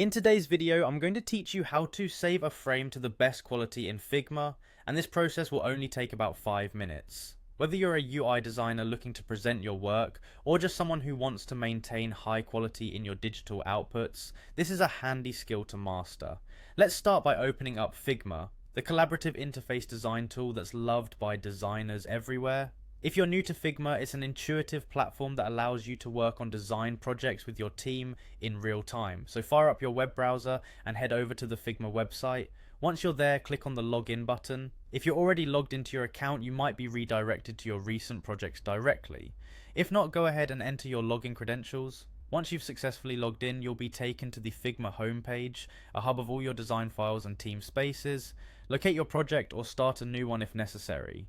In today's video, I'm going to teach you how to save a frame to the best quality in Figma, and this process will only take about 5 minutes. Whether you're a UI designer looking to present your work, or just someone who wants to maintain high quality in your digital outputs, this is a handy skill to master. Let's start by opening up Figma, the collaborative interface design tool that's loved by designers everywhere. If you're new to Figma, it's an intuitive platform that allows you to work on design projects with your team in real time. So fire up your web browser and head over to the Figma website. Once you're there, click on the login button. If you're already logged into your account, you might be redirected to your recent projects directly. If not, go ahead and enter your login credentials. Once you've successfully logged in, you'll be taken to the Figma homepage, a hub of all your design files and team spaces. Locate your project or start a new one if necessary.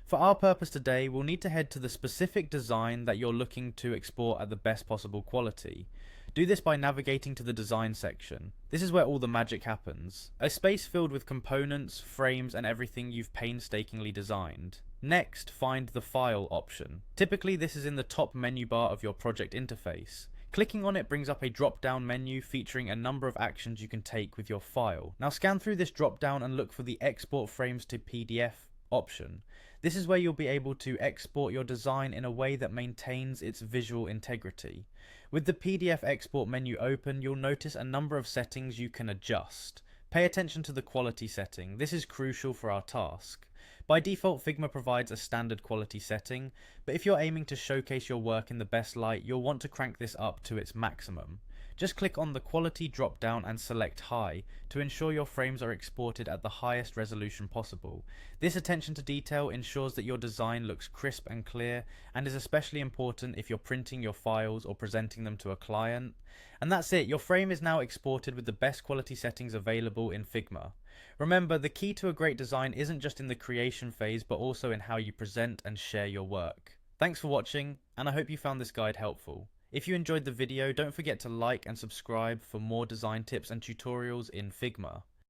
For our purpose today, we'll need to head to the specific design that you're looking to export at the best possible quality. Do this by navigating to the design section. This is where all the magic happens. A space filled with components, frames, and everything you've painstakingly designed. Next, find the File option. Typically, this is in the top menu bar of your project interface. Clicking on it brings up a drop-down menu featuring a number of actions you can take with your file. Now scan through this drop-down and look for the Export Frames to PDF option. This is where you'll be able to export your design in a way that maintains its visual integrity. With the PDF export menu open, you'll notice a number of settings you can adjust. Pay attention to the quality setting. This is crucial for our task. By default, Figma provides a standard quality setting, but if you're aiming to showcase your work in the best light, you'll want to crank this up to its maximum. Just click on the quality drop down and select high to ensure your frames are exported at the highest resolution possible. This attention to detail ensures that your design looks crisp and clear, and is especially important if you're printing your files or presenting them to a client. And that's it, your frame is now exported with the best quality settings available in Figma. Remember, the key to a great design isn't just in the creation phase, but also in how you present and share your work. Thanks for watching, and I hope you found this guide helpful. If you enjoyed the video, don't forget to like and subscribe for more design tips and tutorials in Figma.